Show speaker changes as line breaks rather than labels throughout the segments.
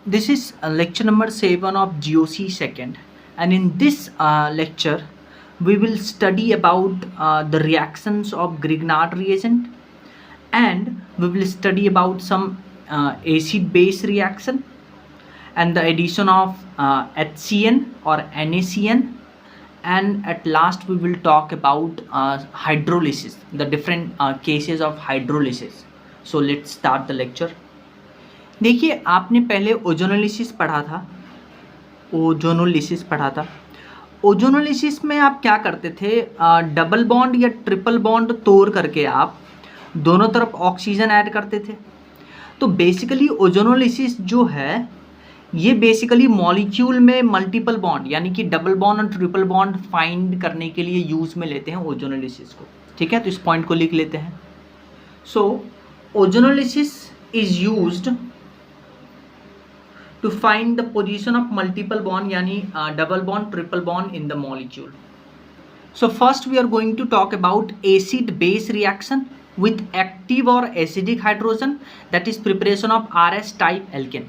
this is lecture number 7 of GOC second, and in this lecture we will study about the reactions of Grignard reagent, and we will study about some acid base reaction and the addition of HCN or NaCN, and at last we will talk about hydrolysis, the different cases of hydrolysis. So let's start the lecture. देखिए, आपने पहले ozonolysis पढ़ा था, ozonolysis में आप क्या करते थे, डबल बॉन्ड या ट्रिपल बॉन्ड तोड़ करके आप दोनों तरफ ऑक्सीजन ऐड करते थे। तो बेसिकली ओजोनोलिसिस जो है ये बेसिकली मॉलिक्यूल में मल्टीपल बॉन्ड यानी कि डबल बॉन्ड और ट्रिपल बॉन्ड फाइंड करने के लिए यूज में लेते हैं ओजोनोलिसिस को। ठीक है, तो इस पॉइंट को लिख लेते हैं। So ozonolysis is used to find the position of multiple bond yani double bond triple bond in the molecule. So first we are going to talk about acid base reaction with active or acidic hydrogen, that is preparation of RS type alkane.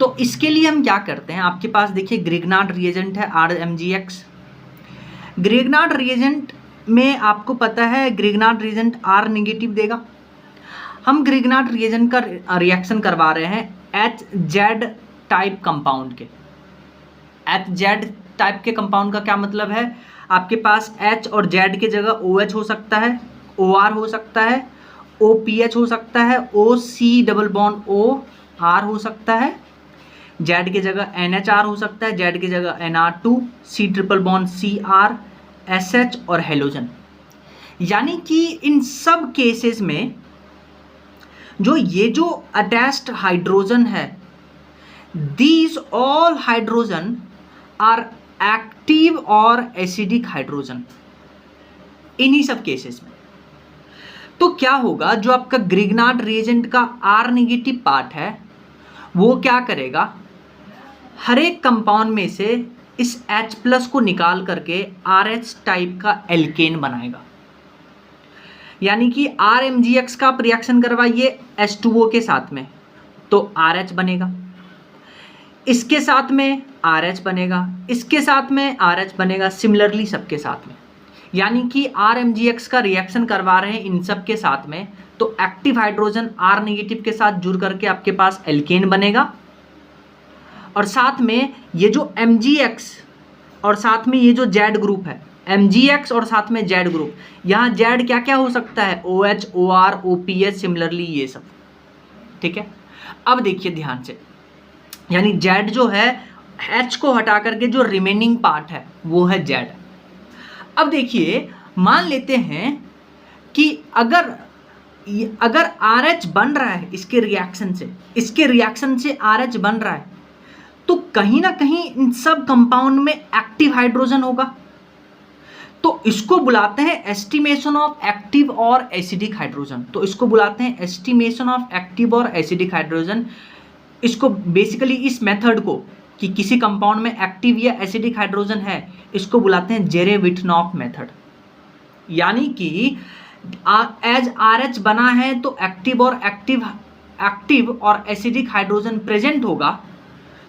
तो इसके लिए हम क्या करते हैं, आपके पास देखिए Grignard reagent है RMgX। ग्रिग्नार्ड रिएजेंट में आपको पता है ग्रिग्नार्ड रिएजेंट R नेगेटिव देगा। हम ग्रिग्नार्ड रिएजेंट का रिएक्शन करवा रहे हैं HZ टाइप कंपाउंड के। HZ टाइप के कंपाउंड का क्या मतलब है, आपके पास H और Z के जगह OH हो सकता है, OR हो सकता है, OPH हो सकता है, OC डबल बॉन्ड OR हो सकता है, Z के जगह NHR हो सकता है, Z की जगह NR2, C triple bond CR, SH और हेलोजन। यानी कि इन सब केसेस में जो अटैच्ड हाइड्रोजन है, these all hydrogen are active और acidic hydrogen इन्हीं सब केसेस में। तो क्या होगा, जो आपका ग्रिग्नार्ड रिएजेंट का R नेगेटिव पार्ट है वो क्या करेगा, हर एक कंपाउंड में से इस H प्लस को निकाल करके RH टाइप का एल्केन बनाएगा। यानी कि RMgX का आप रिएक्शन करवाइए H2O के साथ में तो RH बनेगा, इसके साथ में RH बनेगा, इसके साथ में RH बनेगा, सिमिलरली सबके साथ में। यानी कि RMgX का रिएक्शन करवा रहे हैं इन सब के साथ में, तो एक्टिव हाइड्रोजन R नेगेटिव के साथ जुड़ करके आपके पास एल्केन बनेगा, और साथ में ये जो MgX और साथ में ये जो Z ग्रुप है, MgX और साथ में Z ग्रुप, यहाँ Z क्या क्या हो सकता है, OH, OR, OPH, सिमिलरली ये सब। ठीक है, अब देखिए ध्यान से, यानी Z जो है H को हटा करके जो रिमेनिंग पार्ट है वो है Z। अब देखिए, मान लेते हैं कि अगर RH बन रहा है इसके रिएक्शन से RH बन रहा है, तो कहीं ना कहीं इन सब कंपाउंड में एक्टिव हाइड्रोजन होगा। तो इसको बुलाते हैं एस्टिमेशन ऑफ एक्टिव और एसिडिक हाइड्रोजन। तो इसको बुलाते हैं एस्टिमेशन ऑफ एक्टिव और एसिडिक हाइड्रोजन। इसको बेसिकली इस मेथड को कि किसी कंपाउंड में एक्टिव या एसिडिक हाइड्रोजन है, इसको बुलाते हैं जेरेविटनॉफ मेथड। यानी कि एज RH बना है तो एक्टिव और एसिडिक हाइड्रोजन प्रेजेंट होगा,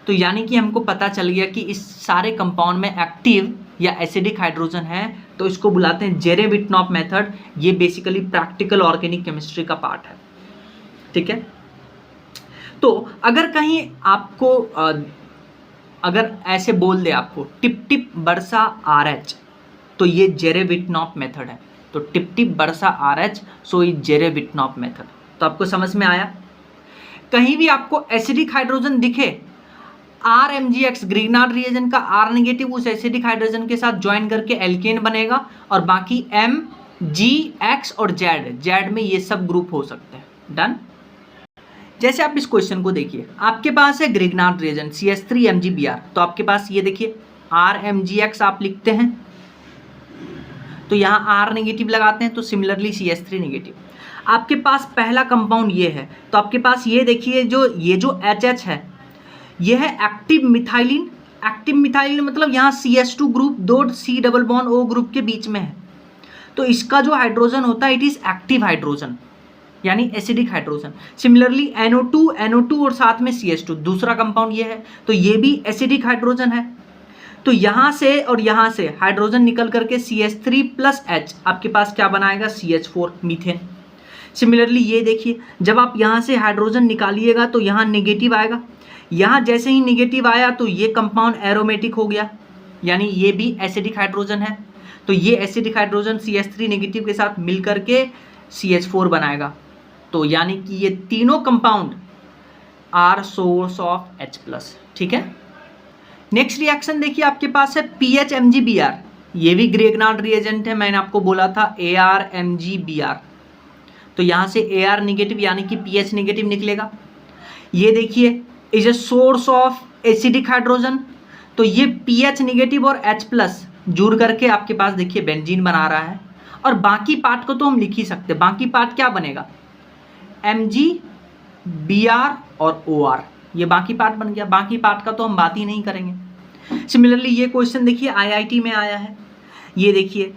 तो यानी कि हमको पता चल गया कि इस सारे कंपाउंड में एक्टिव या एसिडिक हाइड्रोजन है, तो इसको बुलाते हैं जेरेविटनॉफ मेथड। ये बेसिकली प्रैक्टिकल ऑर्गेनिक केमिस्ट्री का पार्ट है। ठीक है, तो अगर कहीं आपको अगर ऐसे बोल दे आपको टिप टिप बरसा RH, तो ये जेरेविटनॉफ मेथड है। तो टिप टिप बरसा RH, सो ये जेरेविटनॉफ मेथड। तो आपको समझ में आया। कहीं भी आपको एसिडिक हाइड्रोजन दिखे, RMgX ग्रिग्नार्ड रिएजेंट का R नेगेटिव उस एसिडिक हाइड्रोजन के साथ ज्वाइन करके एल्केन बनेगा, और बाकी MgX और Z में ये सब ग्रुप हो सकते हैं। डन। जैसे आप इस क्वेश्चन को देखिए, आपके पास है ग्रिग्नार्ड रिएजेंट CH3MgBr, तो आपके पास ये देखिए RMgX आप लिखते हैं, तो यहाँ R नेगेटिव लगाते हैं, तो सिमिलरली CH3 नेगेटिव। आपके पास पहला कंपाउंड ये है, तो आपके पास ये देखिए ये जो HH है ये है एक्टिव मिथाइलिन। एक्टिव मिथाइलिन मतलब यहाँ CH2 ग्रुप दो C double bond O group के बीच में है, तो इसका जो हाइड्रोजन होता है इट इज एक्टिव हाइड्रोजन। यानी एसिडिक हाइड्रोजन। सिमिलरली NO2 और साथ में CH2 दूसरा कंपाउंड ये है, तो ये भी एसिडिक हाइड्रोजन है। तो यहाँ से और यहाँ से हाइड्रोजन निकल करके CH3 प्लस H आपके पास क्या बनाएगा, CH4 मीथेन। सिमिलरली ये देखिए, जब आप यहाँ से हाइड्रोजन निकालिएगा तो यहाँ नेगेटिव आएगा, यहाँ जैसे ही नेगेटिव आया तो ये कंपाउंड एरोमेटिक हो गया, यानी ये भी एसिडिक हाइड्रोजन है। तो ये एसिडिक हाइड्रोजन CH3 नेगेटिव के साथ मिल करके CH4 बनाएगा। तो यानी कि ये तीनों compound are source of H+। ठीक है, नेक्स्ट रिएक्शन देखिए आपके पास है PHMgBr। ये भी ग्रेगनार्ड रिएजेंट है, मैंने आपको बोला था ArMgBr। तो यहाँ से Ar नेगेटिव यानी कि PH नेगेटिव निकलेगा। ये देखिए is a source of acidic hydrogen, तो ये PH नेगेटिव और H+ जुड़ करके आपके पास देखिए बेंजीन बना रहा है। और बाकी पार्ट को तो हम लिख ही सकते हैं, बाकी पार्ट क्या बनेगा, MgBr और OR, ये बाकी पार्ट बन गया। बाकी पार्ट का तो हम बात ही नहीं करेंगे। सिमिलरली ये क्वेश्चन देखिए IIT में आया है, ये देखिए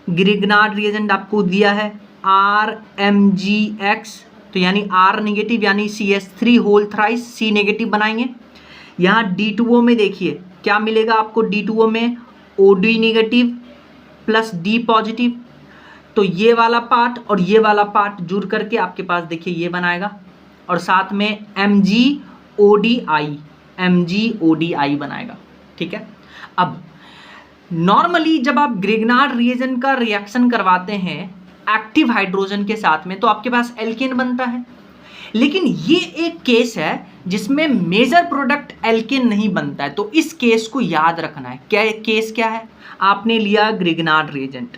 ग्रेगनार्ड रिएजेंट आपको दिया है RMgX, तो यानी R नेगेटिव यानी CH3 whole thrice C negative बनाएंगे। यहाँ D2O में देखिए क्या मिलेगा आपको, D2O में OD negative plus D positive, तो ये वाला पार्ट और ये वाला पार्ट जुड़ करके आपके पास देखिए ये बनाएगा, और साथ में MgODI बनाएगा। ठीक है, अब नॉर्मली जब आप ग्रेगनार्ड रिएजेंट का रिएक्शन करवाते हैं एक्टिव हाइड्रोजन के साथ में तो आपके पास एल्केन बनता है, लेकिन ये एक केस है जिसमें मेजर प्रोडक्ट एल्केन नहीं बनता है। तो इस केस को याद रखना है। क्या केस क्या है, आपने लिया ग्रेगनार्ड रिएजेंट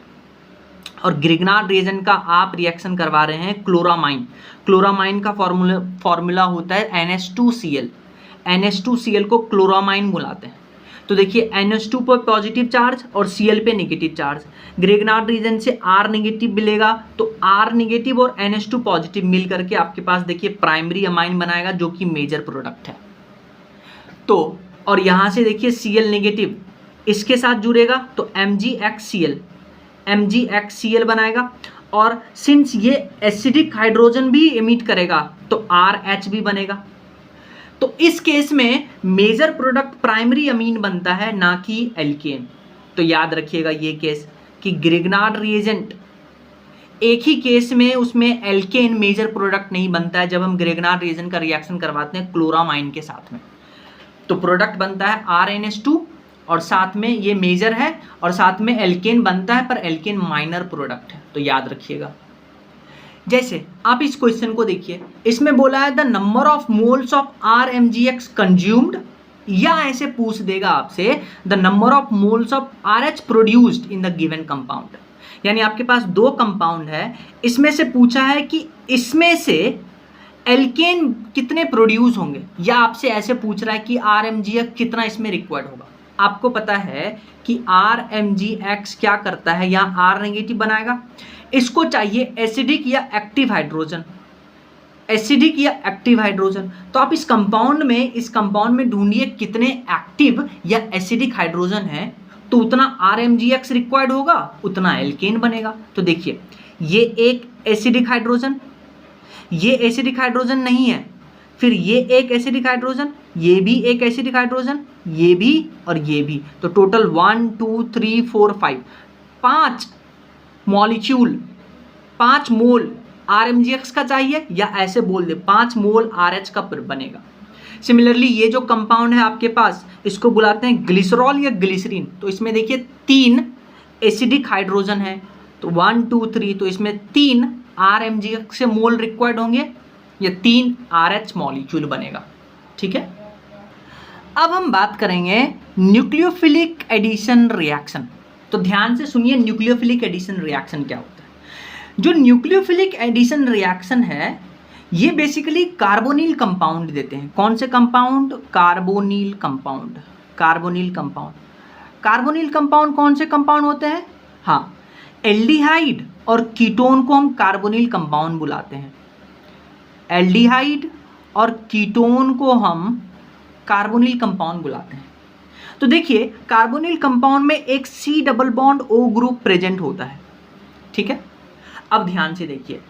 और ग्रेगनार्ड रिएजेंट का आप रिएक्शन करवा रहे हैं क्लोरामाइन। क्लोरामाइन का फॉर्मूला होता है NH2Cl। NH2Cl को क्लोरामाइन बुलाते हैं। तो देखिए NH2 पर पॉजिटिव चार्ज और Cl पे नेगेटिव चार्ज, ग्रेगनार्ड रिएजेंट से R नेगेटिव मिलेगा, तो R नेगेटिव और NH2 पॉजिटिव मिल करके आपके पास देखिए प्राइमरी अमाइन बनाएगा जो कि मेजर प्रोडक्ट है। तो और यहाँ से देखिए Cl नेगेटिव इसके साथ जुड़ेगा तो MgXCl बनाएगा, और सिंस ये एसिडिक हाइड्रोजन भी इमिट करेगा तो RH भी बनेगा। तो इस केस में मेजर प्रोडक्ट प्राइमरी अमीन बनता है, ना कि एल्केन। तो याद रखिएगा ये केस कि ग्रेगनार्ड रिएजेंट एक ही केस में उसमें एल्केन मेजर प्रोडक्ट नहीं बनता है। जब हम ग्रेगनार्ड रिएजेंट का रिएक्शन करवाते हैं क्लोरामाइन के साथ में तो प्रोडक्ट बनता है RNH2 और साथ में ये मेजर है और साथ में एल्केन बनता है, पर एल्केन माइनर प्रोडक्ट है। तो याद रखिएगा। जैसे आप इस क्वेश्चन को देखिए, इसमें बोला है the number of moles of RMgX consumed, या ऐसे पूछ देगा आपसे the number of moles of RH produced in the given compound. यानी आपके पास दो कंपाउंड है, इसमें से पूछा है कि इसमें से एल्केन कितने प्रोड्यूस होंगे, या आपसे ऐसे पूछ रहा है कि RMgX कितना इसमें रिक्वायर्ड होगा। आपको पता है कि RMgX क्या करता है, यहाँ R नेगेटिव बनाएगा, इसको चाहिए एसिडिक या एक्टिव हाइड्रोजन, एसिडिक या एक्टिव हाइड्रोजन। तो आप इस कंपाउंड में ढूंढिए कितने एक्टिव या एसिडिक हाइड्रोजन है, तो उतना RMgX रिक्वायर्ड होगा, उतना एल्केन बनेगा। तो देखिए ये एक एसिडिक हाइड्रोजन, ये एसिडिक हाइड्रोजन नहीं है, फिर ये एक एसिडिक हाइड्रोजन, ये भी एक एसिडिक हाइड्रोजन, ये भी और ये भी, तो टोटल 1 2 3 4 5 5 मॉलिक्यूल 5 मोल RMgX का चाहिए, या ऐसे बोल दे 5 मोल RH का बनेगा। सिमिलरली ये जो कंपाउंड है आपके पास, इसको बुलाते हैं ग्लिसरॉल या ग्लिसरीन। तो इसमें देखिए 3 एसिडिक हाइड्रोजन है, तो 1 2 3, तो इसमें 3 RMgX से मोल रिक्वायर्ड होंगे, या 3 RH मॉलिक्यूल बनेगा। ठीक है, अब हम बात करेंगे न्यूक्लियोफिलिक एडिशन रिएक्शन। तो ध्यान से सुनिए न्यूक्लियोफिलिक एडिशन रिएक्शन क्या होता है। जो न्यूक्लियोफिलिक एडिशन रिएक्शन है ये बेसिकली कार्बोनिल कंपाउंड देते हैं। कौन से compound, carbonyl compound. Carbonyl compound, carbonyl compound कौन से कंपाउंड होते हैं, हाँ एल्डिहाइड और कीटोन को हम कार्बोनिल कंपाउंड बुलाते हैं। एल्डिहाइड और कीटोन को हम कार्बोनिल कंपाउंड बुलाते हैं। तो देखिए कार्बोनिल कंपाउंड में एक C double bond O group present होता है। ठीक है, अब ध्यान से देखिए,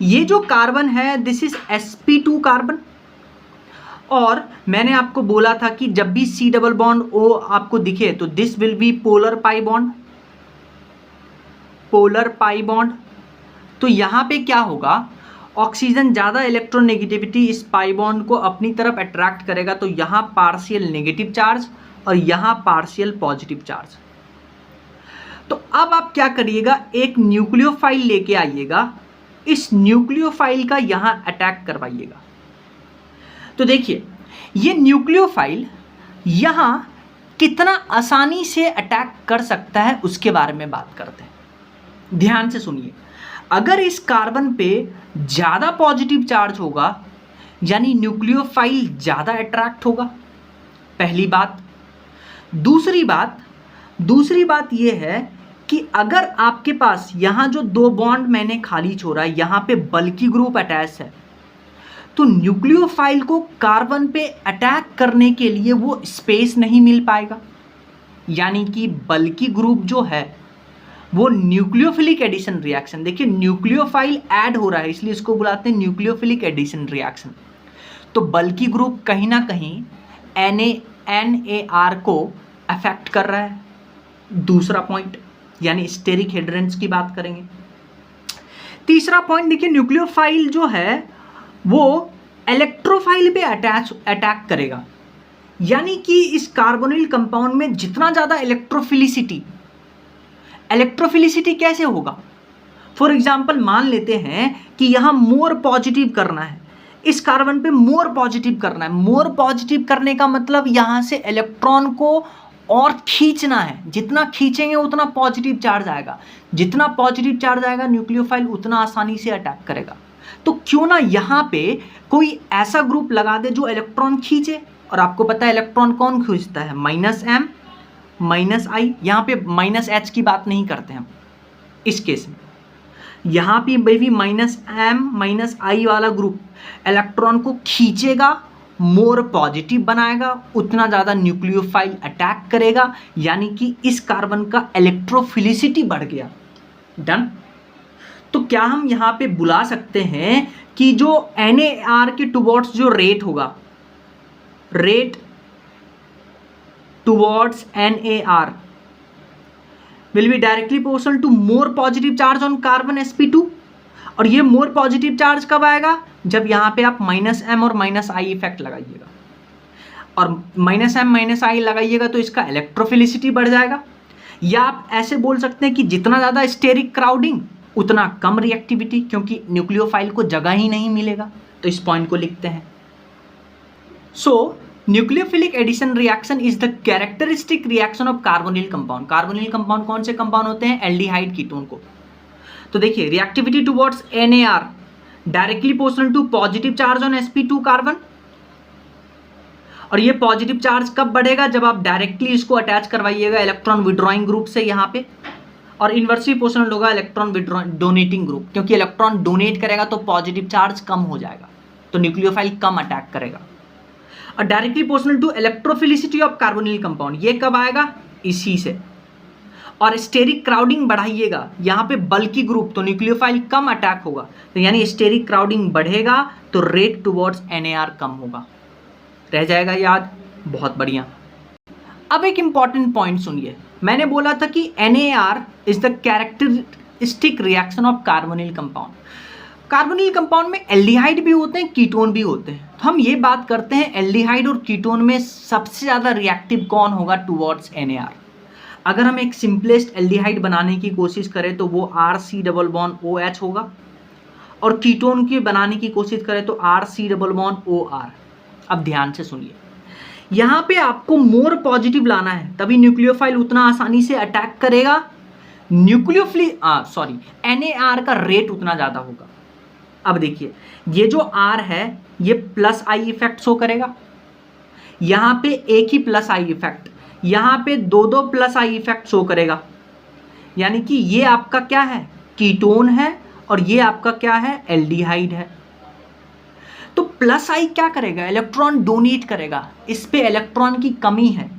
ये जो कार्बन है दिस इज sp2 कार्बन, और मैंने आपको बोला था कि जब भी C डबल बॉन्ड O आपको दिखे तो this will be polar pi bond, polar pi bond. तो यहाँ पे क्या होगा, ऑक्सीजन ज़्यादा इलेक्ट्रोनेगेटिविटी इस पाई बॉन्ड को अपनी तरफ अट्रैक्ट करेगा, तो यहाँ पार्शियल नेगेटिव चार्ज और यहाँ पार्शियल पॉजिटिव चार्ज। तो अब आप क्या करिएगा, एक न्यूक्लियोफाइल लेके आइएगा, इस न्यूक्लियोफाइल का यहाँ अटैक करवाइएगा। तो देखिए ये न्यूक्लियोफाइल यहाँ कितना आसानी से अटैक कर सकता है उसके बारे में बात करते हैं। ध्यान से सुनिए, अगर इस कार्बन पे ज़्यादा पॉजिटिव चार्ज होगा यानी न्यूक्लियोफाइल ज़्यादा अट्रैक्ट होगा, पहली बात। दूसरी बात ये है कि अगर आपके पास यहाँ जो दो बॉन्ड मैंने खाली छोड़ा है, यहाँ पे बल्की ग्रुप अटैच है, तो न्यूक्लियोफाइल को कार्बन पे अटैक करने के लिए वो स्पेस नहीं मिल पाएगा, यानी कि बल्की ग्रुप जो है वो न्यूक्लियोफिलिक एडिशन रिएक्शन, देखिए न्यूक्लियोफाइल ऐड हो रहा है इसलिए इसको बुलाते हैं न्यूक्लियोफिलिक एडिशन रिएक्शन। तो बल्की ग्रुप कहीं ना कहीं NAR को अफेक्ट कर रहा है। दूसरा पॉइंट यानी स्टेरिक हेड्रेंस की बात करेंगे। तीसरा पॉइंट देखिए, न्यूक्लियोफाइल जो है वो इलेक्ट्रोफाइल पे अटैक करेगा, यानी कि इस कार्बोनिल कंपाउंड में जितना ज़्यादा इलेक्ट्रोफिलिसिटी कैसे होगा। फॉर एग्जाम्पल मान लेते हैं कि यहाँ मोर पॉजिटिव करना है, इस कार्बन पे मोर पॉजिटिव करना है। मोर पॉजिटिव करने का मतलब यहाँ से इलेक्ट्रॉन को और खींचना है, जितना खींचेंगे उतना पॉजिटिव चार्ज आएगा, जितना पॉजिटिव चार्ज आएगा न्यूक्लियोफाइल उतना आसानी से अटैक करेगा। तो क्यों ना यहाँ पे कोई ऐसा ग्रुप लगा दे जो इलेक्ट्रॉन खींचे, और आपको पता है इलेक्ट्रॉन कौन खींचता है, -m -i। यहाँ पे -h की बात नहीं करते हम इस केस में, यहाँ पे भी -m -i वाला ग्रुप इलेक्ट्रॉन को खींचेगा, मोर पॉजिटिव बनाएगा, उतना ज़्यादा न्यूक्लियोफाइल अटैक करेगा, यानी कि इस कार्बन का इलेक्ट्रोफिलिसिटी बढ़ गया। डन। तो क्या हम यहाँ पे बुला सकते हैं कि जो NAR के टुवर्ड्स जो रेट होगा, rate towards NAR will be directly proportional to more positive charge on carbon sp2। और ये मोर पॉजिटिव चार्ज कब आएगा, जब यहाँ पे आप -m और -i इफेक्ट लगाइएगा, और -m -i लगाइएगा तो इसका इलेक्ट्रोफिलिसिटी बढ़ जाएगा। या आप ऐसे बोल सकते हैं कि जितना ज़्यादा स्टेरिक क्राउडिंग उतना कम रिएक्टिविटी, क्योंकि न्यूक्लियोफाइल को जगह ही नहीं मिलेगा। तो इस पॉइंट को लिखते हैं। So nucleophilic addition reaction is the characteristic reaction of carbonyl compound. Carbonyl compound कौन से कंपाउंड होते हैं, एल्डिहाइड कीटोन को। तो देखिए reactivity towards NAR directly proportional to positive charge on sp2 carbon, और ये पॉजिटिव चार्ज कब बढ़ेगा, जब आप डायरेक्टली इसको अटैच करवाइएगा इलेक्ट्रॉन विड्रॉइंग ग्रुप से यहाँ पे, और इन्वर्सली प्रोपोर्शनल होगा इलेक्ट्रॉन डोनेटिंग ग्रुप, क्योंकि इलेक्ट्रॉन डोनेट करेगा तो पॉजिटिव चार्ज कम हो जाएगा, तो न्यूक्लियोफाइल कम अटैक करेगा। और directly proportional to electrophilicity of carbonyl compound, ये कब आएगा, इसी से। और स्टेरिक क्राउडिंग बढ़ाइएगा, यहाँ पे बल्की ग्रुप, तो न्यूक्लियोफाइल कम अटैक होगा, तो यानी स्टेरिक क्राउडिंग बढ़ेगा तो रेट टुवर्ड्स NAR कम होगा। रह जाएगा याद, बहुत बढ़िया। अब एक इंपॉर्टेंट पॉइंट सुनिए, मैंने बोला था कि NAR is the characteristic reaction of carbonyl compound. Carbonyl compound में एल्डिहाइड भी होते हैं, कीटोन भी होते हैं। तो हम ये बात करते हैं एल्डिहाइड और कीटोन में सबसे ज़्यादा रिएक्टिव कौन होगा टुवर्ड्स NAR। अगर हम एक सिंपलेस्ट एल्डिहाइड बनाने की कोशिश करें तो वो RC⋯OH होगा, और कीटोन की बनाने की कोशिश करें तो RC⋯OR। अब ध्यान से सुनिए, यहाँ पे आपको मोर पॉजिटिव लाना है, तभी न्यूक्लियोफाइल उतना आसानी से अटैक करेगा, NAR का रेट उतना ज़्यादा होगा। अब देखिए ये जो R है ये +I इफेक्ट शो करेगा, यहाँ पे एक ही +I इफेक्ट, यहाँ पे दो +I इफेक्ट शो करेगा, यानी कि ये आपका क्या है, कीटोन है, और ये आपका क्या है, एल्डिहाइड है। तो +I क्या करेगा, इलेक्ट्रॉन डोनेट करेगा, इस पे इलेक्ट्रॉन की कमी है,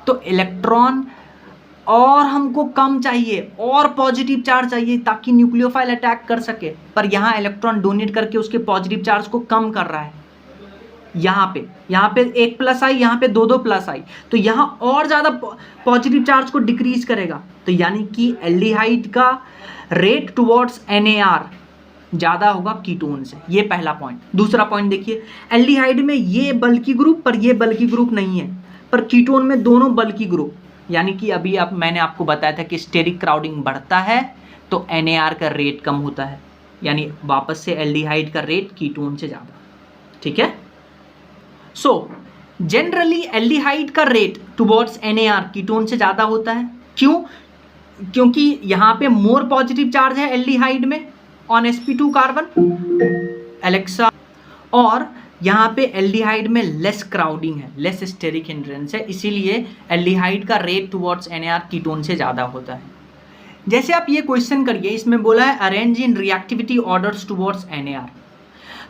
तो इलेक्ट्रॉन और हमको कम चाहिए और पॉजिटिव चार्ज चाहिए ताकि न्यूक्लियोफाइल अटैक कर सके, पर यहाँ इलेक्ट्रॉन डोनेट करके उसके पॉजिटिव चार्ज को कम कर रहा है। यहाँ पे एक प्लस आई, यहाँ पे दो प्लस आई, तो यहाँ और ज़्यादा पॉजिटिव चार्ज को डिक्रीज करेगा। तो यानी कि एल्डिहाइड का रेट टुवर्ड्स NAR ज़्यादा होगा कीटोन से। ये पहला पॉइंट। दूसरा पॉइंट देखिए, एल्डिहाइड में ये बल्की ग्रुप पर ये बल्की ग्रुप नहीं है, पर कीटोन में दोनों बल्की ग्रुप, यानी कि अभी मैंने आपको बताया था कि स्टेरिक क्राउडिंग बढ़ता है तो NAR का रेट कम होता है, यानी वापस से एल्डिहाइड का रेट कीटोन से ज़्यादा। ठीक है, सो जनरली एल्डिहाइड का रेट टुवर्ड्स NAR कीटोन से ज़्यादा होता है। क्यों? क्योंकि यहाँ पे मोर पॉजिटिव चार्ज है एल्डिहाइड में ऑन sp2 कार्बन एलेक्सा, और यहाँ पे एल्डिहाइड में लेस क्राउडिंग है, लेस स्टेरिक हिंड्रेंस है, इसीलिए एल्डिहाइड का रेट टुवर्ड्स NAR कीटोन से ज़्यादा होता है। जैसे आप ये क्वेश्चन करिए, इसमें बोला है arrange in reactivity orders towards NAR,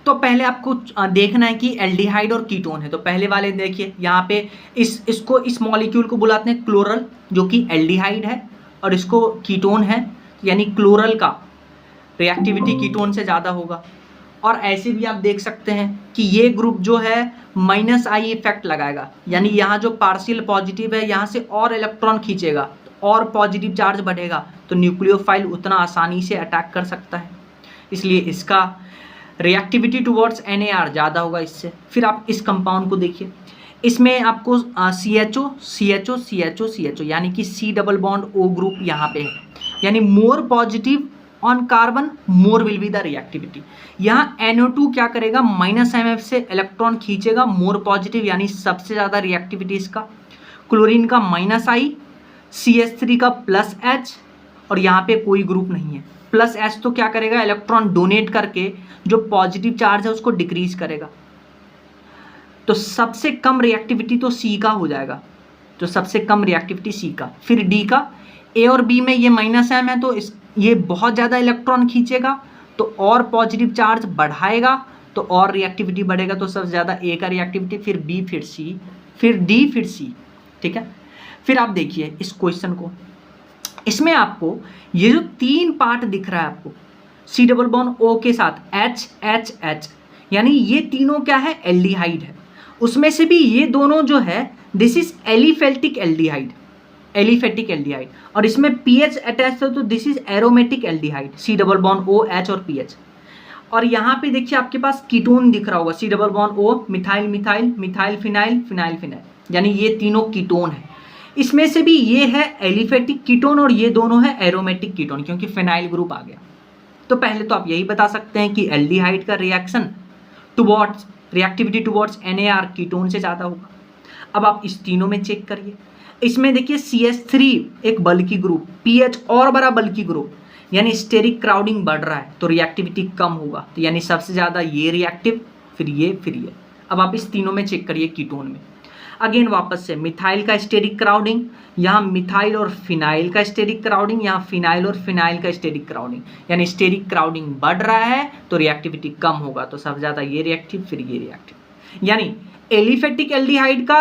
तो पहले आपको देखना है कि एल्डिहाइड और कीटोन है। तो पहले वाले देखिए, यहाँ पे इस मॉलिक्यूल को बुलाते हैं क्लोरल, जो कि एल्डिहाइड है, और इसको कीटोन है, यानी क्लोरल का रिएक्टिविटी कीटोन से ज़्यादा होगा। और ऐसे भी आप देख सकते हैं कि ये ग्रुप जो है -I इफेक्ट लगाएगा, यानी यहाँ जो पार्शियल पॉजिटिव है यहाँ से और इलेक्ट्रॉन खींचेगा, और पॉजिटिव चार्ज बढ़ेगा, तो न्यूक्लियोफाइल उतना आसानी से अटैक कर सकता है, इसलिए इसका रिएक्टिविटी टुवर्ड्स NAR ज़्यादा होगा इससे। फिर आप इस कंपाउंड को देखिए, इसमें आपको CHO यानी कि C double bond O group यहाँ पे है, यानी more positive on carbon more will be the reactivity. यहाँ NO2 क्या करेगा, -MF से इलेक्ट्रॉन खींचेगा, मोर पॉजिटिव, यानी सबसे ज़्यादा रिएक्टिविटी इसका। क्लोरीन का -I, CH3 का +H, और यहाँ पे कोई ग्रुप नहीं है। +H तो क्या करेगा, इलेक्ट्रॉन डोनेट करके जो पॉजिटिव चार्ज है उसको डिक्रीज करेगा, तो सबसे कम रिएक्टिविटी तो C का हो जाएगा, तो सबसे कम रिएक्टिविटी C का। फिर D का, A और B में ये -M है, तो ये बहुत ज़्यादा इलेक्ट्रॉन खींचेगा, तो और पॉजिटिव चार्ज बढ़ाएगा, तो और रिएक्टिविटी बढ़ेगा, तो सबसे ज़्यादा A का रिएक्टिविटी, फिर B, फिर C, फिर D, फिर C। ठीक है, फिर आप देखिए इस क्वेश्चन को, इसमें आपको ये जो 3 पार्ट दिख रहा है आपको, C डबल बॉन्ड O के साथ H, यानी ये तीनों क्या है, एल्डिहाइड है। उसमें से भी ये दोनों जो है, दिस इज एलिफेटिक एल्डिहाइड, और इसमें PH अटैच है, तो this is aromatic aldehyde, C double bond O, H और PH। और यहाँ पे देखिए आपके पास कीटोन दिख रहा होगा, C double bond O, methyl methyl, methyl phenyl, phenyl phenyl, यानी ये तीनों कीटोन है। इसमें से भी ये है एलिफेटिक कीटोन और ये दोनों है एरोमेटिक कीटोन, क्योंकि फिनाइल ग्रुप आ गया। तो पहले तो आप यही बता सकते हैं कि एल्डिहाइड का reaction towards reactivity towards NAR ketone से ज़्यादा होगा। अब आप इस तीनों में चेक करिए, इसमें देखिए CH3 एक बल्की ग्रुप, PH और बड़ा बल्की ग्रुप, यानी स्टेरिक क्राउडिंग बढ़ रहा है, तो रिएक्टिविटी कम होगा, तो यानी सबसे ज़्यादा ये रिएक्टिव, फिर ये, फिर ये। अब आप इस तीनों में चेक करिए कीटोन में। अगेन वापस से मिथाइल का स्टेरिक क्राउडिंग, यहाँ मिथाइल और फिनाइल का स्टेरिक क्राउडिंग, यहाँ फिनाइल और फिनाइल का स्टेरिक क्राउडिंग, यानी स्टेरिक क्राउडिंग बढ़ रहा है तो रिएक्टिविटी कम होगा, तो सबसे ज़्यादा ये रिएक्टिव, फिर ये रिएक्टिव। यानी एलिफेटिक एल्डिहाइड का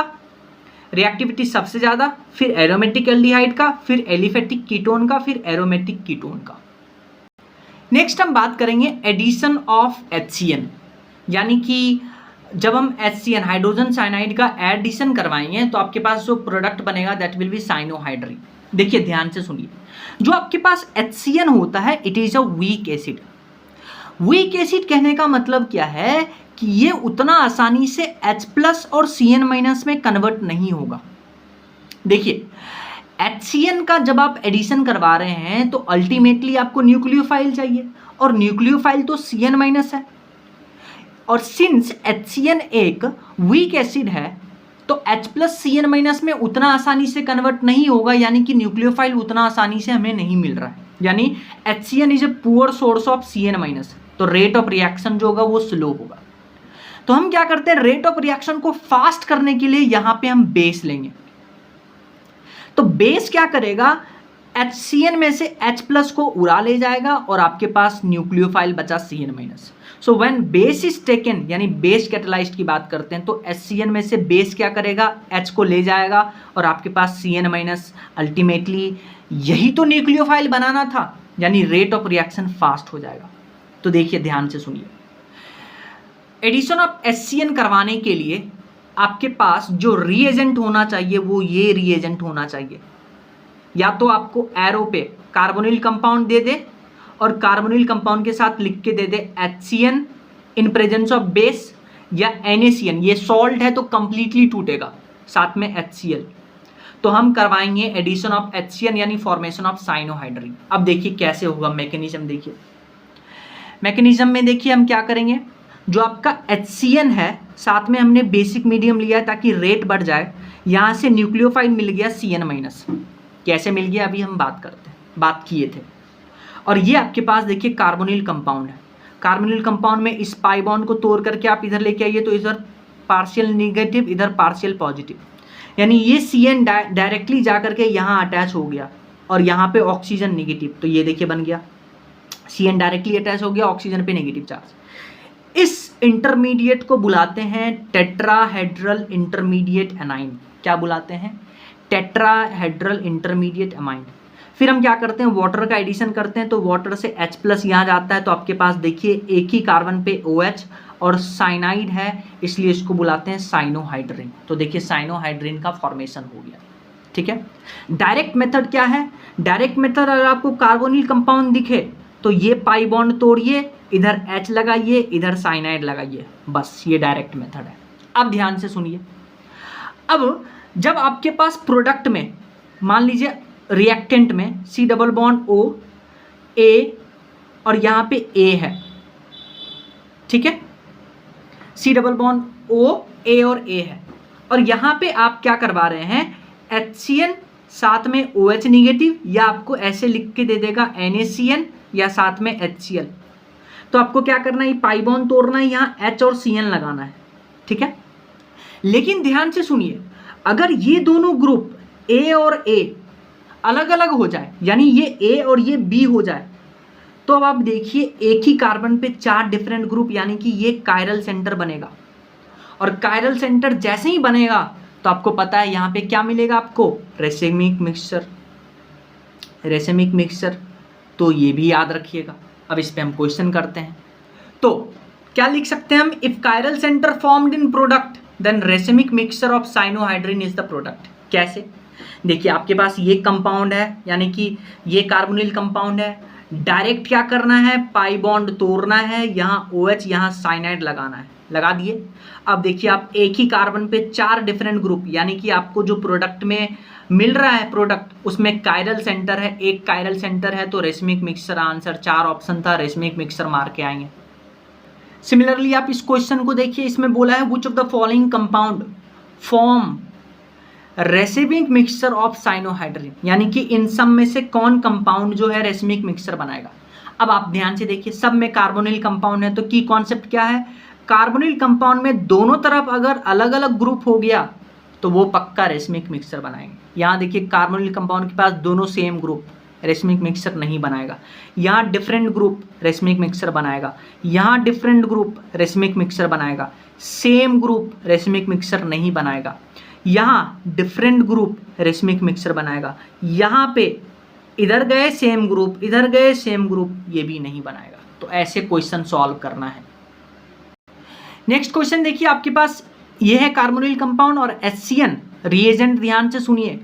रिएक्टिविटी सबसे ज़्यादा, फिर एरोमेटिक एल्डिहाइड का, फिर एलिफेटिक कीटोन का, फिर एरोमेटिक कीटोन का। नेक्स्ट हम बात करेंगे एडिशन ऑफ HCN, यानी कि जब हम HCN हाइड्रोजन साइनाइड का एडिशन करवाएंगे तो आपके पास जो प्रोडक्ट बनेगा दैट विल बी साइनोहाइड्रिन। देखिए ध्यान से सुनिए, जो आपके पास HCN होता है it is a weak acid. Weak acid कहने का मतलब क्या है कि ये उतना आसानी से H+ और Cn- में कन्वर्ट नहीं होगा। देखिए HCN का जब आप एडिशन करवा रहे हैं तो अल्टीमेटली आपको न्यूक्लियोफाइल चाहिए, और न्यूक्लियोफाइल तो Cn- है, और सिंस HCN एक वीक एसिड है तो H+ Cn- में उतना आसानी से कन्वर्ट नहीं होगा, यानी कि न्यूक्लियोफाइल उतना आसानी से हमें नहीं मिल रहा है, यानी HCN is a poor source of Cn-, तो रेट ऑफ रिएक्शन जो होगा वो स्लो होगा। तो हम क्या करते हैं, रेट ऑफ रिएक्शन को फास्ट करने के लिए यहां पे हम बेस लेंगे। तो बेस क्या करेगा, HCN में से H+ को उड़ा ले जाएगा और आपके पास न्यूक्लियोफाइल बचा Cn-। So when base is taken, यानी बेस कैटेलाइज्ड की बात करते हैं, तो HCN में से बेस क्या करेगा, H को ले जाएगा और आपके पास CN माइनस, अल्टीमेटली यही तो न्यूक्लियोफाइल बनाना था, यानी रेट ऑफ रिएक्शन फास्ट हो जाएगा। तो देखिए ध्यान से सुनिए, एडिशन ऑफ HCN करवाने के लिए आपके पास जो रिएजेंट होना चाहिए वो ये रिएजेंट होना चाहिए। या तो आपको एरो पे कार्बोनिल कंपाउंड दे दे और कार्बोनिल कंपाउंड के साथ लिख के दे दे HCN in presence of base, या NaCN, ये सॉल्ट है तो कंप्लीटली टूटेगा, साथ में HCl। तो हम करवाएंगे एडिशन ऑफ HCN यानी फॉर्मेशन ऑफ साइनोहाइड्रिन। अब देखिए कैसे होगा मैकेनिज्म, देखिए मैकेनिज्म में देखिए हम क्या करेंगे, जो आपका HCN है साथ में हमने बेसिक मीडियम लिया है ताकि रेट बढ़ जाए, यहाँ से न्यूक्लियोफाइल मिल गया CN माइनस। कैसे मिल गया अभी हम बात किए थे। और ये आपके पास देखिए कार्बोनिल कंपाउंड है, कार्बोनिल कंपाउंड में इस पाई बॉन्ड को तोड़ करके आप इधर लेके आइए, तो इधर पार्शियल निगेटिव इधर पार्शियल पॉजिटिव, यानी ये CN डायरेक्टली जा करके यहाँ अटैच हो गया और यहाँ पे ऑक्सीजन निगेटिव, तो ये देखिए बन गया CN डायरेक्टली अटैच हो गया, ऑक्सीजन पे नेगेटिव चार्ज। इस इंटरमीडिएट को बुलाते हैं टेट्राहेड्रल इंटरमीडिएट एनाइन। क्या बुलाते हैं, टेट्राहेड्रल इंटरमीडिएट एमाइन। फिर हम क्या करते हैं, वाटर का एडिशन करते हैं, तो वाटर से H प्लस यहाँ जाता है, तो आपके पास देखिए एक ही कार्बन पे OH और साइनाइड है, इसलिए इसको बुलाते हैं साइनोहाइड्रिन। तो देखिए साइनोहाइड्रिन का फॉर्मेशन हो गया, ठीक है। डायरेक्ट मेथड क्या है, डायरेक्ट मेथड अगर आपको कार्बोनिल कंपाउंड दिखे तो ये पाई बॉन्ड तोड़िए, इधर H लगाइए, इधर साइनाइड लगाइए, बस ये डायरेक्ट मेथड है। अब ध्यान से सुनिए, अब जब आपके पास प्रोडक्ट में मान लीजिए रिएक्टेंट में C double bond O A और यहाँ पे A है, ठीक है, C double bond O A और A है, और यहाँ पे आप क्या करवा रहे हैं, HCN साथ में OH निगेटिव, या आपको ऐसे लिख के दे देगा NaCN या साथ में HCl। तो आपको क्या करना है, पाई बॉन्ड तोड़ना है, यहाँ H और CN लगाना है, ठीक है। लेकिन ध्यान से सुनिए, अगर ये दोनों ग्रुप A और A अलग अलग हो जाए, यानी ये A और ये B हो जाए, तो अब आप देखिए एक ही कार्बन पे 4 डिफरेंट ग्रुप, यानी कि ये कायरल सेंटर बनेगा। और कायरल सेंटर जैसे ही बनेगा तो आपको पता है यहाँ पे क्या मिलेगा, आपको रेसेमिक मिक्सचर। तो ये भी याद रखिएगा। अब इस पे हम क्वेश्चन करते हैं, तो क्या लिख सकते हैं हम, if chiral centre formed in product then racemic mixture of cyanohydrin is the product. कैसे, देखिए आपके पास ये कंपाउंड है, यानी कि ये कार्बोनिल कंपाउंड है, डायरेक्ट क्या करना है, पाई बॉन्ड तोड़ना है, यहाँ OH यहाँ साइनाइड लगाना है, लगा दिए। अब देखिए आप एक ही कार्बन पे 4 डिफरेंट ग्रुप, यानी कि आपको जो प्रोडक्ट में मिल रहा है प्रोडक्ट, उसमें कायरल सेंटर है, एक कायरल सेंटर है, तो रेसमिक मिक्सचर आंसर, 4 ऑप्शन था, रेसमिक मिक्सचर मार के आएंगे। सिमिलरली आप इस क्वेश्चन को देखिए, इसमें बोला है which of the following compound form racemic mixture of cyanohydrin, यानी कि इन सब में से कौन कंपाउंड जो है रेसिमिक मिक्सचर बनाएगा। अब आप ध्यान से देखिए, सब में कार्बोनिल कंपाउंड है, तो की कॉन्सेप्ट क्या है, कार्बोनिल कंपाउंड में दोनों तरफ अगर अलग अलग ग्रुप हो गया तो वो पक्का रेसिमिक मिक्सचर बनाएंगे। यहाँ देखिए कार्बोनिल कंपाउंड के पास दोनों सेम ग्रुप, रेसिमिक मिक्सचर नहीं बनाएगा। यहाँ डिफरेंट ग्रुप रेसिमिक मिक्सचर बनाएगा, यहाँ डिफरेंट ग्रुप रेसिमिक मिक्सचर बनाएगा, सेम ग्रुप रेसिमिक मिक्सचर नहीं बनाएगा। यहाँ डिफरेंट ग्रुप रेसिमिक मिक्सचर बनाएगा, यहाँ पे इधर गए सेम ग्रुप, इधर गए सेम ग्रुप, ये भी नहीं बनाएगा। तो ऐसे क्वेश्चन सॉल्व करना है। नेक्स्ट क्वेश्चन देखिए, आपके पास ये है कार्बोनिल कंपाउंड और HCN रिएजेंट। ध्यान से सुनिए,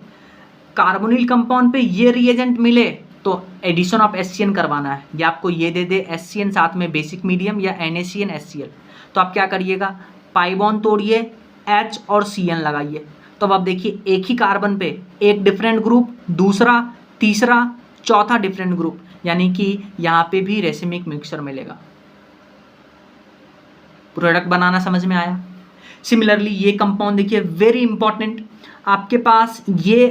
कार्बोनिल कंपाउंड पे ये रिएजेंट मिले तो एडिशन ऑफ HCN करवाना है, या आपको ये दे दे HCN साथ में बेसिक मीडियम या NaCN HCl। तो आप क्या करिएगा, पाई बॉन्ड तोड़िए, H और CN लगाइए। तो अब आप देखिए एक ही कार्बन पे एक डिफरेंट ग्रुप, दूसरा, तीसरा, चौथा डिफरेंट ग्रुप, यानी कि यहाँ पे भी रेसिमिक मिक्सचर मिलेगा। प्रोडक्ट बनाना समझ में आया। सिमिलरली ये कंपाउंड देखिए, वेरी इंपॉर्टेंट, आपके पास ये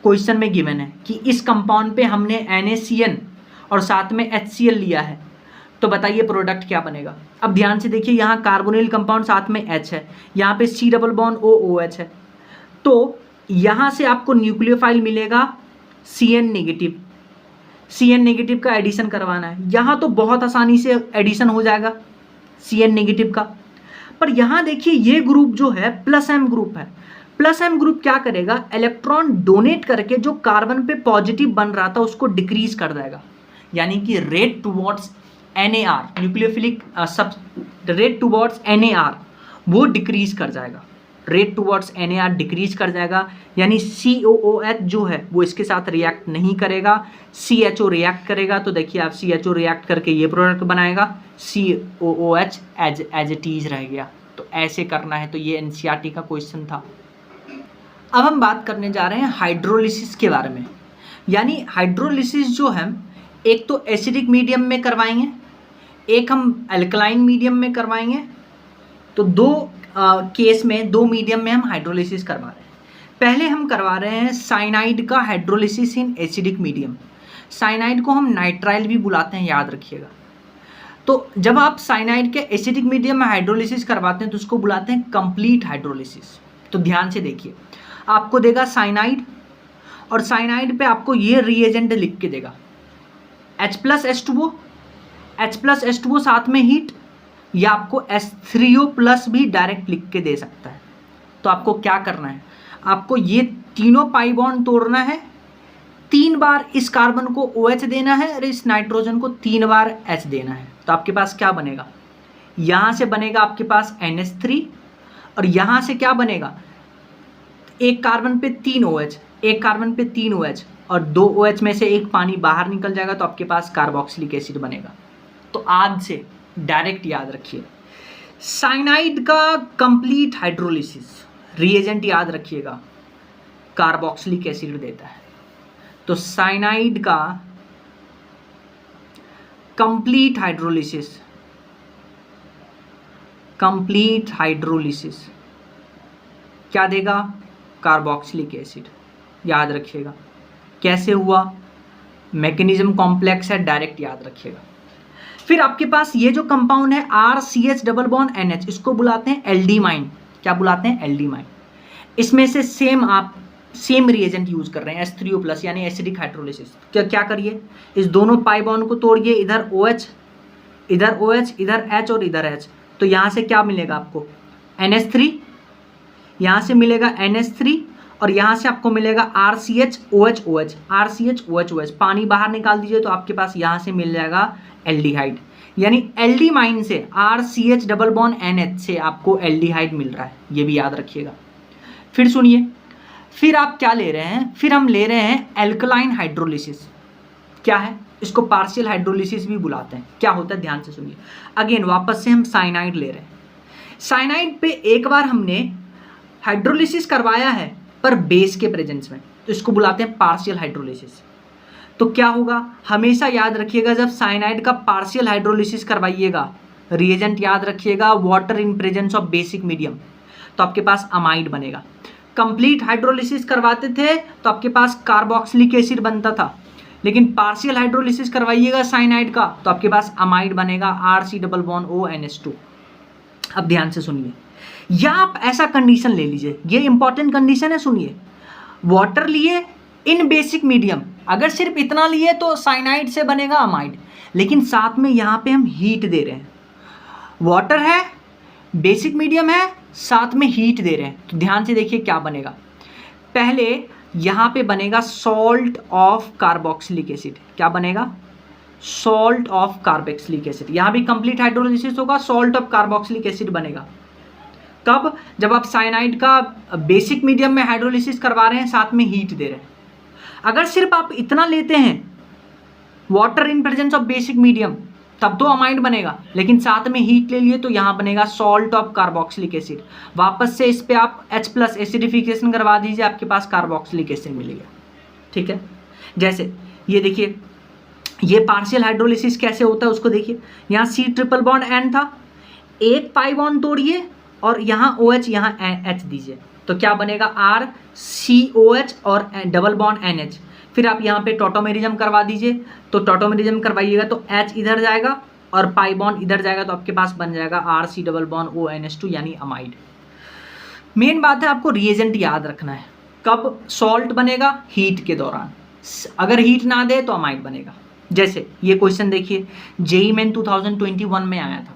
क्वेश्चन में गिवन है कि इस कंपाउंड पे हमने NaCN और साथ में HCl लिया है, तो बताइए प्रोडक्ट क्या बनेगा। अब ध्यान से देखिए, यहाँ कार्बोनिल कंपाउंड साथ में H है, यहाँ पे C डबल बॉन्ड OH है, तो यहाँ से आपको न्यूक्लियोफाइल मिलेगा CN निगेटिव, Cn नेगेटिव का एडिशन करवाना है, यहाँ तो बहुत आसानी से एडिशन हो जाएगा Cn नेगेटिव का। पर यहाँ देखिए ये ग्रुप जो है प्लस एम ग्रुप है, प्लस एम ग्रुप क्या करेगा, इलेक्ट्रॉन डोनेट करके जो कार्बन पे पॉजिटिव बन रहा था उसको डिक्रीज कर देगा, यानी कि रेट टुवर्ड्स NAR, न्यूक्लियोफिलिक सब रेट टुवर्ड्स NAR वो डिक्रीज कर जाएगा, रेट टुवर्ड्स NAR डिक्रीज कर जाएगा, यानी COOH जो है वो इसके साथ रिएक्ट नहीं करेगा, CHO रिएक्ट करेगा। तो देखिए आप CHO रिएक्ट करके ये प्रोडक्ट बनाएगा, COOH एज इट इज रह गया। तो ऐसे करना है, तो ये NCERT का क्वेश्चन था। अब हम बात करने जा रहे हैं हाइड्रोलिसिस के बारे में, यानी हाइड्रोलिसिस जो है एक तो एसिडिक मीडियम में करवाएंगे, एक हम अल्कलाइन मीडियम में करवाएंगे। तो दो केस में, दो मीडियम में हम हाइड्रोलिसिस करवा रहे हैं। पहले हम करवा रहे हैं साइनाइड का hydrolysis in acidic medium. Cyanide को हम नाइट्राइल भी बुलाते हैं, याद रखिएगा। तो जब आप साइनाइड के एसिडिक मीडियम में हाइड्रोलिसिस करवाते हैं तो उसको बुलाते हैं कंप्लीट हाइड्रोलिसिस। तो ध्यान से देखिए, आपको देगा साइनाइड और साइनाइड पे आपको ये रिएजेंट लिख के देगा H+H2O, H+H2O साथ में हीट, या आपको H3O+ भी डायरेक्ट लिख के दे सकता है। तो आपको क्या करना है, आपको ये तीनों पाई बॉन्ड तोड़ना है, 3 बार इस कार्बन को OH देना है और इस नाइट्रोजन को 3 बार H देना है। तो आपके पास क्या बनेगा, यहाँ से बनेगा आपके पास NH3 और यहाँ से क्या बनेगा, एक कार्बन पे 3 OH, एक कार्बन पे 3 OH और 2 OH में से एक पानी बाहर निकल जाएगा, तो आपके पास कार्बोक्सिलिक एसिड बनेगा। तो आज से डायरेक्ट याद रखिए, साइनाइड का कंप्लीट हाइड्रोलिसिस रिएजेंट याद रखिएगा, कार्बोक्सिलिक एसिड देता है। तो साइनाइड का कंप्लीट हाइड्रोलिसिस क्या देगा, कार्बोक्सिलिक एसिड। याद रखिएगा कैसे हुआ, मैकेनिज्म कॉम्प्लेक्स है, डायरेक्ट याद रखिएगा। फिर आपके पास ये जो कंपाउंड है RCH डबल बॉन्ड NH, इसको बुलाते हैं एल्डीमाइन। क्या बुलाते हैं, एल्डीमाइन। इसमें से सेम रिएजेंट यूज कर रहे हैं H3O+, यानी एसिडिक हाइड्रोलिसिस। क्या करिए, इस दोनों पाई बॉन्ड को तोड़िए, इधर OH, इधर OH, इधर H और इधर H। तो यहाँ से क्या मिलेगा आपको, NH3, यहाँ से मिलेगा NH3 और यहाँ से आपको मिलेगा RCH OH, पानी बाहर निकाल दीजिए तो आपके पास यहाँ से मिल जाएगा एल्डिहाइड, यानी एल्डीमाइन से RCH डबल बॉन्ड NH से आपको एल्डिहाइड मिल रहा है, ये भी याद रखिएगा। फिर सुनिए, फिर आप क्या ले रहे हैं, फिर हम ले रहे हैं एल्कलाइन हाइड्रोलिसिस। क्या है, इसको पार्शियल हाइड्रोलिसिस भी बुलाते हैं। क्या होता है, ध्यान से सुनिए। अगेन वापस से हम साइनाइड ले रहे हैं, साइनाइड पे एक बार हमने हाइड्रोलिसिस करवाया है पर बेस के प्रेजेंस में, तो इसको बुलाते हैं पार्शियल हाइड्रोलिसिस। तो क्या होगा, हमेशा याद रखिएगा जब साइनाइड का पार्शियल हाइड्रोलिसिस करवाइएगा, रिएजेंट याद रखिएगा water in presence of basic medium, तो आपके पास अमाइड बनेगा। कंप्लीट हाइड्रोलिसिस करवाते थे तो आपके पास कार्बोक्सिलिक एसिड बनता था, लेकिन पार्शियल हाइड्रोलिसिस करवाइएगा साइनाइड का तो आपके पास अमाइड बनेगा, RC डबल बॉन्ड ONH2। अब ध्यान से सुनिए, या आप ऐसा कंडीशन ले लीजिए, ये इंपॉर्टेंट कंडीशन है, सुनिए। वाटर लिए इन बेसिक मीडियम, अगर सिर्फ इतना लिए तो साइनाइड से बनेगा अमाइड, लेकिन साथ में यहाँ पे हम हीट दे रहे हैं, वाटर है, बेसिक मीडियम है, साथ में हीट दे रहे हैं। तो ध्यान से देखिए क्या बनेगा, पहले यहाँ पे बनेगा सॉल्ट ऑफ कार्बोक्सिलिक एसिड। क्या बनेगा, सॉल्ट ऑफ कार्बोक्सिलिक एसिड। यहाँ भी कंप्लीट हाइड्रोलिसिस होगा, सॉल्ट ऑफ कार्बोक्सिलिक एसिड बनेगा। कब, जब आप साइनाइड का बेसिक मीडियम में हाइड्रोलिसिस करवा रहे हैं, साथ में हीट दे रहे हैं। अगर सिर्फ आप इतना लेते हैं, water in presence of basic medium, तब तो अमाइड बनेगा, लेकिन साथ में हीट ले लिए तो यहाँ बनेगा सॉल्ट ऑफ कार्बोक्सिलिक एसिड। वापस से इस पे आप H+ एसिडिफिकेशन करवा दीजिए, आपके पास कार्बोक्सिलिक एसिड मिलेगा। ठीक है, जैसे ये देखिए, ये पार्शियल हाइड्रोलिसिस कैसे होता है उसको देखिए। यहाँ C ट्रिपल बॉन्ड N था, एक पाई बॉन्ड तोड़िए और यहाँ OH, यहाँ H दीजिए, तो क्या बनेगा, RCOH और डबल बॉन्ड NH। फिर आप यहाँ पे टॉटोमेरिज्म करवा दीजिए, तो टॉटोमेरिज्म करवाइएगा तो H इधर जाएगा और पाई बॉन्ड इधर जाएगा, तो आपके पास बन जाएगा RC डबल बॉन्ड ONH2 यानी अमाइड। मेन बात है आपको रिएजेंट याद रखना है, कब सॉल्ट बनेगा, हीट के दौरान। अगर हीट ना दे तो अमाइड बनेगा। जैसे ये क्वेश्चन देखिए, जेईई मेन 2021 में आया था।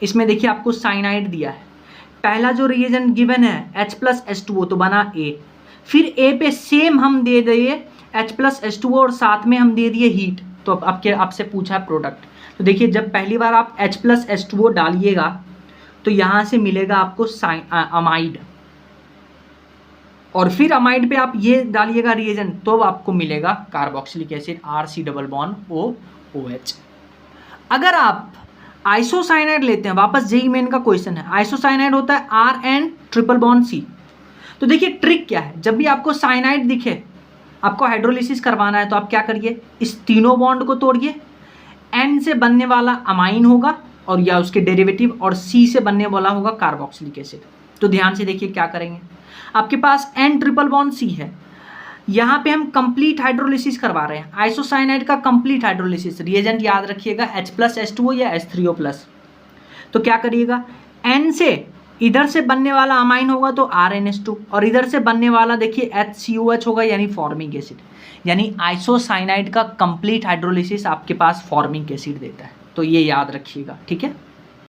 इसमें देखिए आपको साइनाइड दिया है, पहला जो रिएजेंट गिवन है H+H2O तो बना A, फिर A पे सेम हम दे दिए H+H2O और साथ में हम दे दिए हीट, तो अब आपसे पूछा प्रोडक्ट। तो देखिए जब पहली बार आप H+H2O डालिएगा तो यहाँ से मिलेगा आपको अमाइड, और फिर अमाइड पे आप ये डालिएगा रिएजेंट तो आपको मिलेगा कार्बोक्सिलिक एसिड RC+OH। अगर आप आइसोसाइनाइड लेते हैं, वापस जेईई मेन का क्वेश्चन है, आइसोसाइनाइड होता है RN+C। तो देखिए ट्रिक क्या है, जब भी आपको साइनाइड दिखे, आपको हाइड्रोलिसिस करवाना है तो आप क्या करिए, इस तीनों बॉन्ड को तोड़िए, N से बनने वाला अमाइन होगा और या उसके डेरिवेटिव, और C से बनने वाला होगा कार्बोक्सिलिक एसिड। तो ध्यान से देखिए क्या करेंगे, आपके पास N+C है, यहाँ पे हम कंप्लीट हाइड्रोलिसिस करवा रहे हैं, आइसोसाइनाइड का कंप्लीट हाइड्रोलिसिस। रिएजेंट याद रखिएगा H+H2O या H3O+। तो क्या करिएगा, N से इधर से बनने वाला अमाइन होगा तो RNH2, और इधर से बनने वाला देखिए HCOH होगा यानी फॉर्मिक एसिड। यानी आइसोसाइनाइड का कंप्लीट हाइड्रोलिसिस आपके पास फॉर्मिक एसिड देता है, तो ये याद रखिएगा, ठीक है।